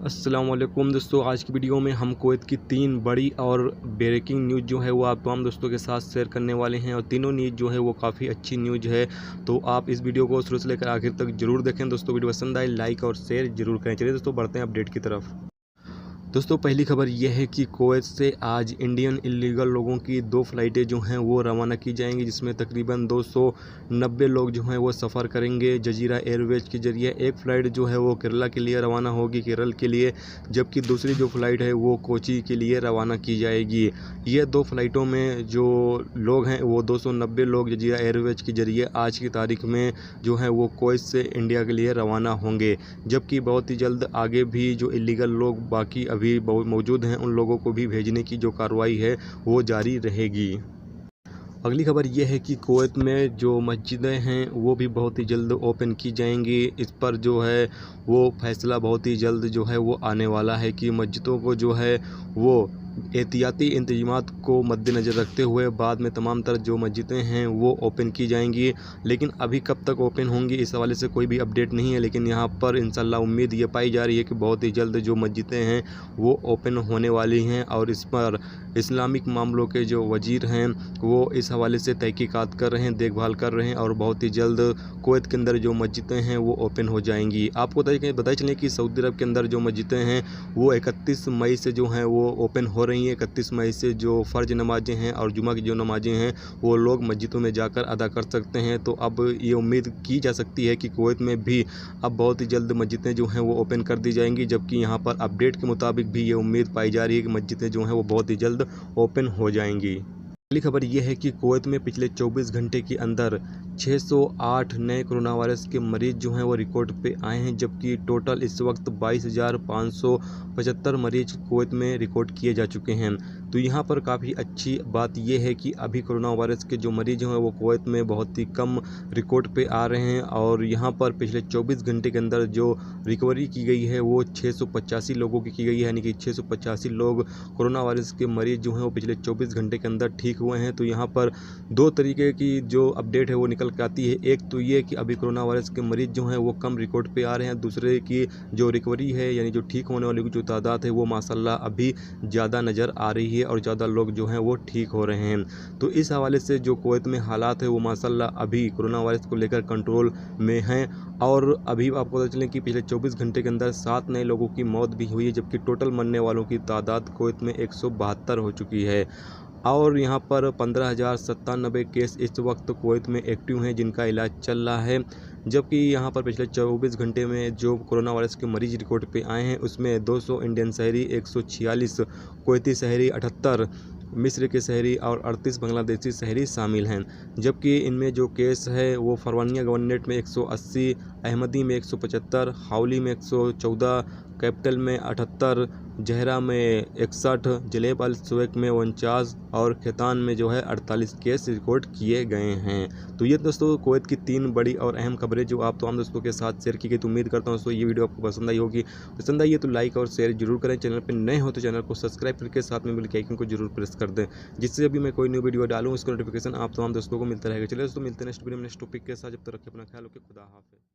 अस्सलामुअलैकुम दोस्तों, आज की वीडियो में हम कुवैत की 3 बड़ी और ब्रेकिंग न्यूज़ जो है वो आप तमाम दोस्तों के साथ शेयर करने वाले हैं और तीनों न्यूज़ जो है वो काफ़ी अच्छी न्यूज़ है। तो आप इस वीडियो को शुरू से लेकर आखिर तक जरूर देखें। दोस्तों वीडियो पसंद आए लाइक और शेयर जरूर करें। चलिए दोस्तों बढ़ते हैं अपडेट की तरफ। दोस्तों पहली खबर यह है कि कुवैत से आज इंडियन इलीगल लोगों की 2 फ़्लाइटें जो हैं वो रवाना की जाएंगी, जिसमें तकरीबन 290 लोग जो हैं वो सफ़र करेंगे जजीरा एयरवेज के ज़रिए। एक फ़्लाइट जो है वो केरला के लिए रवाना होगी, केरल के लिए, जबकि दूसरी जो फ़्लाइट है वो कोची के लिए रवाना की जाएगी। ये 2 फ़्लाइटों में जो लोग हैं वो 290 लोग जजीरा एयरवेज के ज़रिए आज की तारीख में जो है वो कुवैत से इंडिया के लिए रवाना होंगे, जबकि बहुत ही जल्द आगे भी जो इलीगल लोग बाकी अभी मौजूद हैं उन लोगों को भी भेजने की जो कार्रवाई है वो जारी रहेगी। अगली खबर यह है कि कुवैत में जो मस्जिदें हैं वो भी बहुत ही जल्द ओपन की जाएंगी। इस पर जो है वो फैसला बहुत ही जल्द जो है वो आने वाला है कि मस्जिदों को जो है वो एहतियाती इंतजामात को मद्देनज़र रखते हुए बाद में तमाम तरह जो मस्जिदें हैं वो ओपन की जाएंगी। लेकिन अभी कब तक ओपन होंगी इस हवाले से कोई भी अपडेट नहीं है, लेकिन यहाँ पर इंशाल्लाह उम्मीद ये पाई जा रही है कि बहुत ही जल्द जो मस्जिदें हैं वो ओपन होने वाली हैं। और इस पर इस्लामिक मामलों के जो वजीर हैं वो इस हवाले से तहकीकात कर रहे हैं, देखभाल कर रहे हैं और बहुत ही जल्द कुवैत के अंदर जो मस्जिदें हैं वो ओपन हो जाएंगी। आपको बताई चलें कि सऊदी अरब के अंदर जो मस्जिदें हैं वो 31 मई से जो हैं वो ओपन हो रही हैं। 31 मई से जो फ़र्ज नमाज़ें हैं और जुमा की जो नमाज़ें हैं वो लोग मस्जिदों में जाकर अदा कर सकते हैं। तो अब ये उम्मीद की जा सकती है कि कुवैत में भी अब बहुत ही जल्द मस्जिदें जो हैं वो ओपन कर दी जाएंगी, जबकि यहाँ पर अपडेट के मुताबिक भी ये उम्मीद पाई जा रही है कि मस्जिदें जो हैं वो बहुत ही जल्द ओपन हो जाएंगी। अगली खबर यह है कि कुवैत में पिछले 24 घंटे के अंदर 608 नए कोरोना वायरस के मरीज जो हैं वो रिकॉर्ड पे आए हैं, जबकि टोटल इस वक्त 22,575 मरीज कुवैत में रिकॉर्ड किए जा चुके हैं। तो यहाँ पर काफ़ी अच्छी बात यह है कि अभी कोरोना वायरस के जो मरीज हैं वो कुवैत में बहुत ही कम रिकॉर्ड पे आ रहे हैं और यहाँ पर पिछले 24 घंटे के अंदर जो रिकवरी की गई है वो 685 लोगों की गई है, यानी कि 685 लोग कोरोना वायरस के मरीज जो हैं वो पिछले 24 घंटे के अंदर ठीक हुए हैं। तो यहाँ पर 2 तरीके की जो अपडेट है वो निकल के आती है। एक तो ये कि अभी कोरोना वायरस के मरीज जो हैं वो कम रिकॉर्ड पे आ रहे हैं, दूसरे की जो रिकवरी है यानी जो ठीक होने वालों की जो तादाद है वो माशाल्लाह अभी ज़्यादा नज़र आ रही है और ज़्यादा लोग जो हैं वो ठीक हो रहे हैं। तो इस हवाले से जो कुवैत में हालात है वो माशाल्लाह अभी कोरोना वायरस को लेकर कंट्रोल में हैं। और अभी आपको पता चलें कि पिछले 24 घंटे के अंदर 7 नए लोगों की मौत भी हुई है, जबकि टोटल मरने वालों की तादाद कुवैत में 172 हो चुकी है। और यहाँ पर 15,097 केस इस वक्त कुवैत में एक्टिव हैं जिनका इलाज चल रहा है, जबकि यहाँ पर पिछले 24 घंटे में जो कोरोना वायरस के मरीज रिकॉर्ड पे आए हैं उसमें 200 इंडियन शहरी, 146 कुवैती शहरी, 78 मिस्र के शहरी और 38 बांग्लादेशी शहरी शामिल हैं। जबकि इनमें जो केस है वो फरवानिया गवर्नरेट में 180, अहमदी में 175, हाउली में 114, कैपिटल में 78, जहरा में 61, जलेब अल सुवैक में 49 और खैतान में जो है 48 केस रिकॉर्ड किए गए हैं। तो ये दोस्तों कुवैत की 3 बड़ी और अहम खबरें जो आप तमाम दोस्तों के साथ शेयर की गई। तो उम्मीद करता हूँ दोस्तों ये वीडियो आपको पसंद आई होगी। पसंद आई है तो लाइक और शेयर जरूर करें। चैनल पर नए हो तो चैनल को सब्सक्राइब करके साथ में बेल के आइकन को जरूर प्रेस कर दें, जिससे अभी मैं कोई न्यू वीडियो डालूँ उसका नोटिफिकेशन आप तमाम दोस्तों को मिलता रहेगा। चलिए दोस्तों मिलते हैं नेक्स्ट वीडियो में नेक्स्ट टॉपिक के साथ। जब तक रखिए अपना ख्याल, रखिए, खुदा हाफिज़।